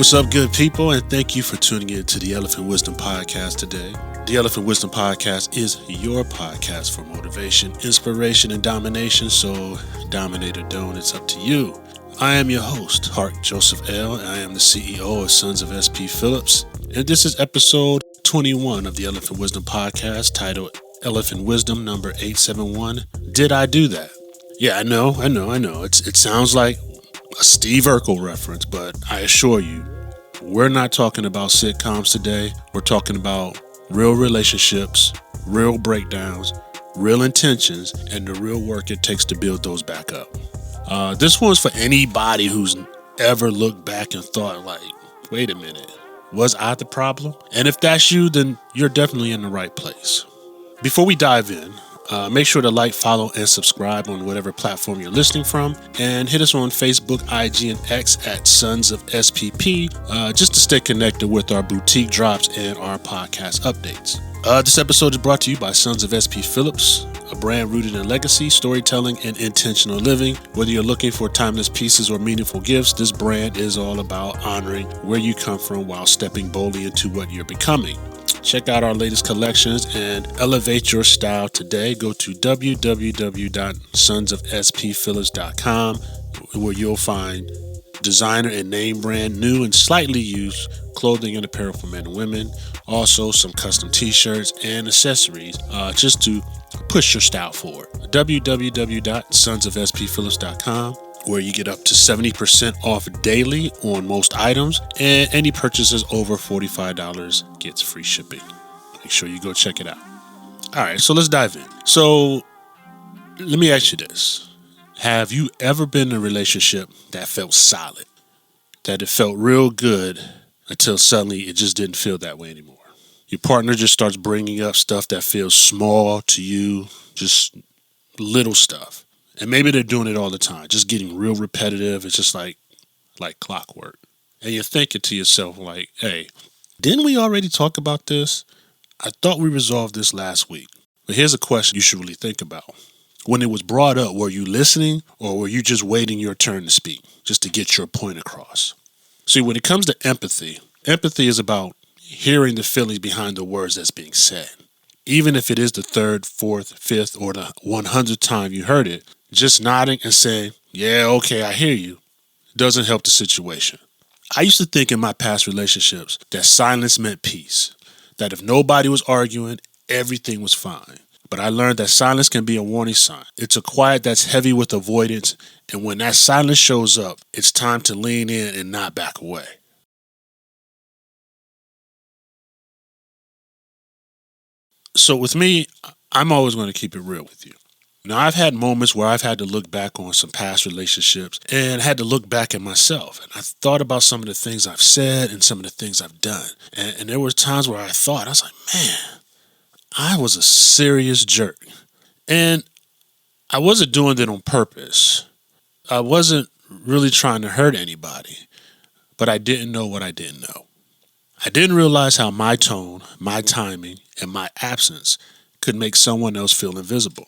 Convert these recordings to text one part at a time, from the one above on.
What's up, good people, and thank you for tuning in to the Elephant Wisdom Podcast today. The Elephant Wisdom Podcast is your podcast for motivation, inspiration, and domination, so dominate or don't, it's up to you. I am your host, Hart Joseph L., and I am the CEO of Sons of SP Phillips, and this is episode 21 of the Elephant Wisdom Podcast, titled Elephant Wisdom number 871, Did I Do That? Yeah, I know. It sounds like a Steve Urkel reference, but I assure you, we're not talking about sitcoms today. We're talking about real relationships, real breakdowns, real intentions, and the real work it takes to build those back up. This one's for anybody who's ever looked back and thought like, wait a minute, was I the problem? And if that's you, then you're definitely in the right place. Before we dive in, make sure to like, follow, and subscribe on whatever platform you're listening from, and hit us on Facebook, IG, and X at Sons of SPP, just to stay connected with our boutique drops and our podcast updates. This episode is brought to you by Sons of SP Phillips, a brand rooted in legacy, storytelling, and intentional living. Whether you're looking for timeless pieces or meaningful gifts, this brand is all about honoring where you come from while stepping boldly into what you're becoming. Check out our latest collections and elevate your style today. Go to www.sonsofspphillips.com, where you'll find designer and name brand new and slightly used clothing and apparel for men and women. Also some custom t-shirts and accessories just to push your style forward. www.sonsofspphillips.com, where you get up to 70% off daily on most items, and any purchases over $45 gets free shipping. Make sure you go check it out. All right, so let's dive in. So let me ask you this. Have you ever been in a relationship that felt solid, that it felt real good until suddenly it just didn't feel that way anymore? Your partner just starts bringing up stuff that feels small to you, just little stuff. And maybe they're doing it all the time, just getting real repetitive. It's just like clockwork. And you're thinking to yourself like, hey, didn't we already talk about this? I thought we resolved this last week. But here's a question you should really think about. When it was brought up, were you listening, or were you just waiting your turn to speak, just to get your point across? See, when it comes to empathy is about hearing the feelings behind the words that's being said. Even if it is the third, fourth, fifth, or the 100th time you heard it, just nodding and saying, yeah, okay, I hear you, doesn't help the situation. I used to think in my past relationships that silence meant peace, that if nobody was arguing, everything was fine. But I learned that silence can be a warning sign. It's a quiet that's heavy with avoidance, and when that silence shows up, it's time to lean in and not back away. So with me, I'm always going to keep it real with you. Now, I've had moments where I've had to look back on some past relationships and had to look back at myself. And I thought about some of the things I've said and some of the things I've done. And there were times where I was like, man, I was a serious jerk. And I wasn't doing it on purpose. I wasn't really trying to hurt anybody, but I didn't know what I didn't know. I didn't realize how my tone, my timing, and my absence could make someone else feel invisible.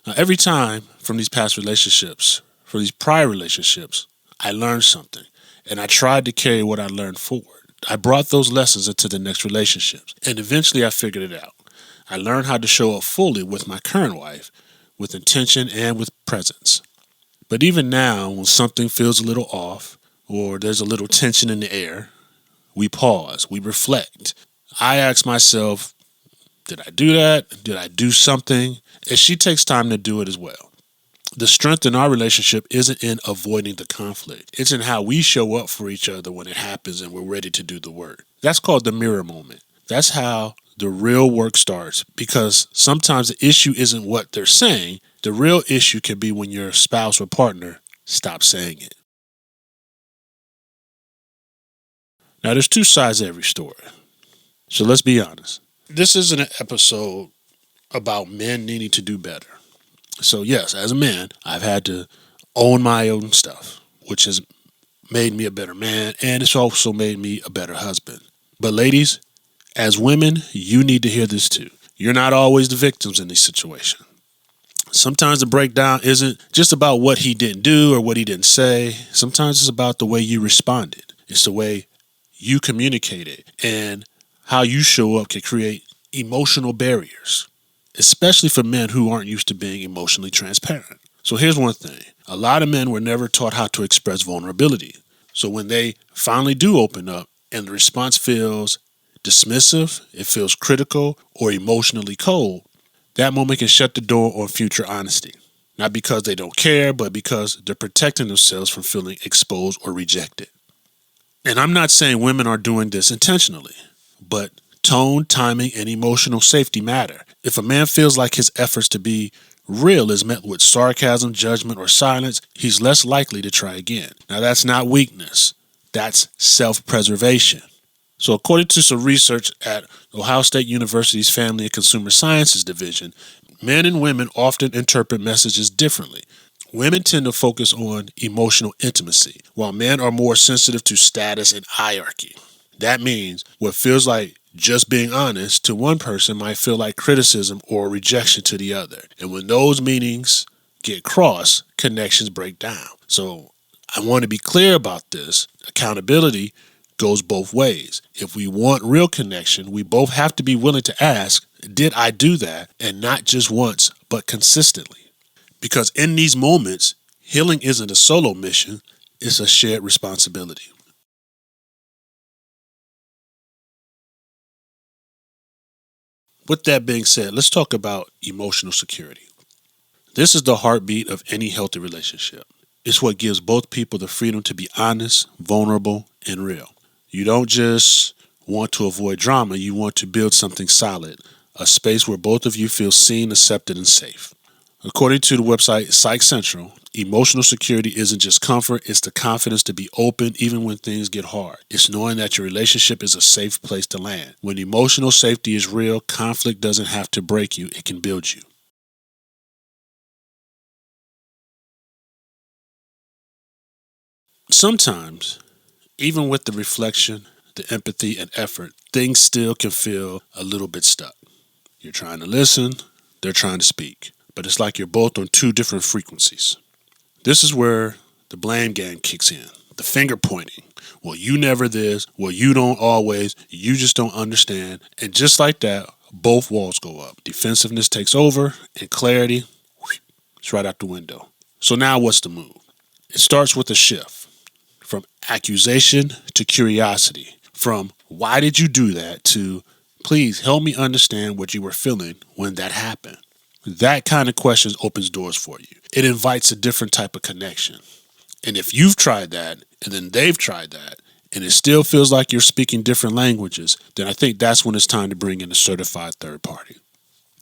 Now, every time from these past relationships, from these prior relationships, I learned something, and I tried to carry what I learned forward. I brought those lessons into the next relationships, and eventually I figured it out. I learned how to show up fully with my current wife, with intention and with presence. But even now, when something feels a little off, or there's a little tension in the air, we pause, we reflect. I ask myself, did I do that? Did I do something? And she takes time to do it as well. The strength in our relationship isn't in avoiding the conflict. It's in how we show up for each other when it happens and we're ready to do the work. That's called the mirror moment. That's how the real work starts, because sometimes the issue isn't what they're saying. The real issue can be when your spouse or partner stops saying it. Now, there's two sides to every story. So let's be honest. This isn't an episode about men needing to do better. So yes, as a man, I've had to own my own stuff, which has made me a better man, and it's also made me a better husband. But ladies, as women, you need to hear this too. You're not always the victims in these situations. Sometimes the breakdown isn't just about what he didn't do or what he didn't say. Sometimes it's about the way you responded. It's the way you communicate it, and how you show up can create emotional barriers, especially for men who aren't used to being emotionally transparent. So here's one thing. A lot of men were never taught how to express vulnerability. So when they finally do open up and the response feels dismissive, it feels critical, or emotionally cold, that moment can shut the door on future honesty. Not because they don't care, but because they're protecting themselves from feeling exposed or rejected. And I'm not saying women are doing this intentionally, but tone, timing, and emotional safety matter. If a man feels like his efforts to be real is met with sarcasm, judgment, or silence, he's less likely to try again. Now, that's not weakness. That's self-preservation. So according to some research at Ohio State University's Family and Consumer Sciences Division, men and women often interpret messages differently. Women tend to focus on emotional intimacy, while men are more sensitive to status and hierarchy. That means what feels like just being honest to one person might feel like criticism or rejection to the other. And when those meanings get crossed, connections break down. So I want to be clear about this. Accountability goes both ways. If we want real connection, we both have to be willing to ask, did I do that? And not just once, but consistently. Because in these moments, healing isn't a solo mission, it's a shared responsibility. With that being said, let's talk about emotional security. This is the heartbeat of any healthy relationship. It's what gives both people the freedom to be honest, vulnerable, and real. You don't just want to avoid drama, you want to build something solid, a space where both of you feel seen, accepted, and safe. According to the website Psych Central, emotional security isn't just comfort, it's the confidence to be open even when things get hard. It's knowing that your relationship is a safe place to land. When emotional safety is real, conflict doesn't have to break you, it can build you. Sometimes, even with the reflection, the empathy, and effort, things still can feel a little bit stuck. You're trying to listen, they're trying to speak, but it's like you're both on two different frequencies. This is where the blame game kicks in. The finger pointing. Well, you never this. Well, you don't always. You just don't understand. And just like that, both walls go up. Defensiveness takes over, and clarity, it's right out the window. So now what's the move? It starts with a shift from accusation to curiosity, from why did you do that to please help me understand what you were feeling when that happened. That kind of questions opens doors for you. It invites a different type of connection. And if you've tried that and then they've tried that and it still feels like you're speaking different languages, then I think that's when it's time to bring in a certified third party.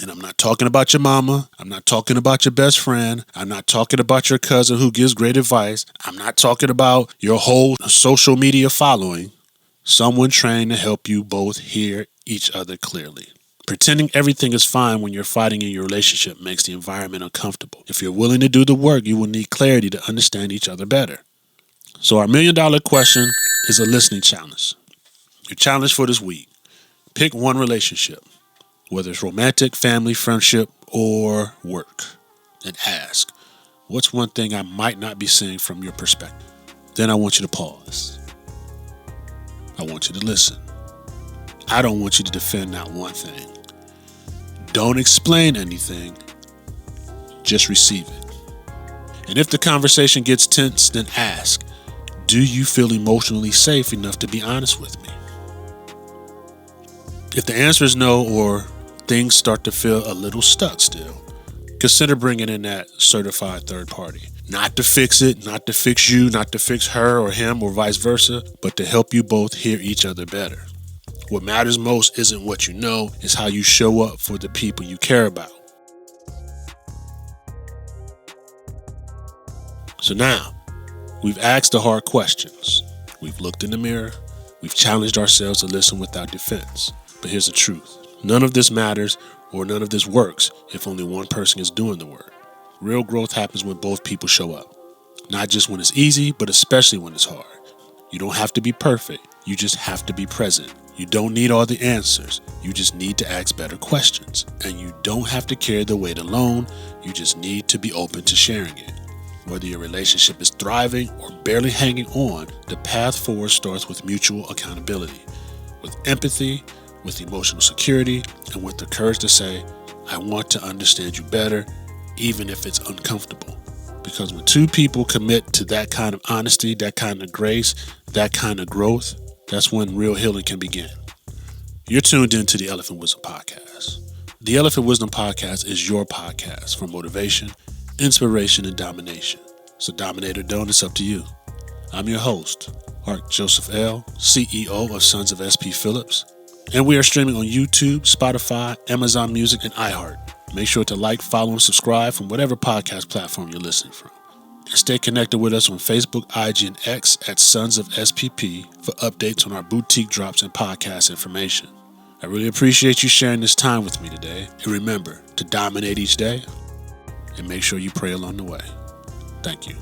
And I'm not talking about your mama. I'm not talking about your best friend. I'm not talking about your cousin who gives great advice. I'm not talking about your whole social media following. Someone trained to help you both hear each other clearly. Pretending everything is fine when you're fighting in your relationship makes the environment uncomfortable. If you're willing to do the work, you will need clarity to understand each other better. So our $1 million question is a listening challenge. Your challenge for this week. Pick one relationship, whether it's romantic, family, friendship, or work, and ask, what's one thing I might not be seeing from your perspective? Then I want you to pause. I want you to listen. I don't want you to defend not one thing. Don't explain anything. Just receive it. And if the conversation gets tense, then ask, do you feel emotionally safe enough to be honest with me? If the answer is no, or things start to feel a little stuck still, consider bringing in that certified third party. Not to fix it, not to fix you, not to fix her or him or vice versa, but to help you both hear each other better. What matters most isn't what you know, it's how you show up for the people you care about. So now, we've asked the hard questions. We've looked in the mirror. We've challenged ourselves to listen without defense. But here's the truth. None of this matters or none of this works if only one person is doing the work. Real growth happens when both people show up. Not just when it's easy, but especially when it's hard. You don't have to be perfect. You just have to be present. You don't need all the answers. You just need to ask better questions. And you don't have to carry the weight alone. You just need to be open to sharing it. Whether your relationship is thriving or barely hanging on, the path forward starts with mutual accountability, with empathy, with emotional security, and with the courage to say, I want to understand you better, even if it's uncomfortable. Because when two people commit to that kind of honesty, that kind of grace, that kind of growth, that's when real healing can begin. You're tuned into the Elephant Wisdom Podcast. The Elephant Wisdom Podcast is your podcast for motivation, inspiration, and domination. So dominate or don't, it's up to you. I'm your host, Art Joseph L., CEO of Sons of SP Phillips, and we are streaming on YouTube, Spotify, Amazon Music, and iHeart. Make sure to like, follow, and subscribe from whatever podcast platform you're listening from. And stay connected with us on Facebook, IG, and X at Sons of SPP for updates on our boutique drops and podcast information. I really appreciate you sharing this time with me today. And remember to dominate each day and make sure you pray along the way. Thank you.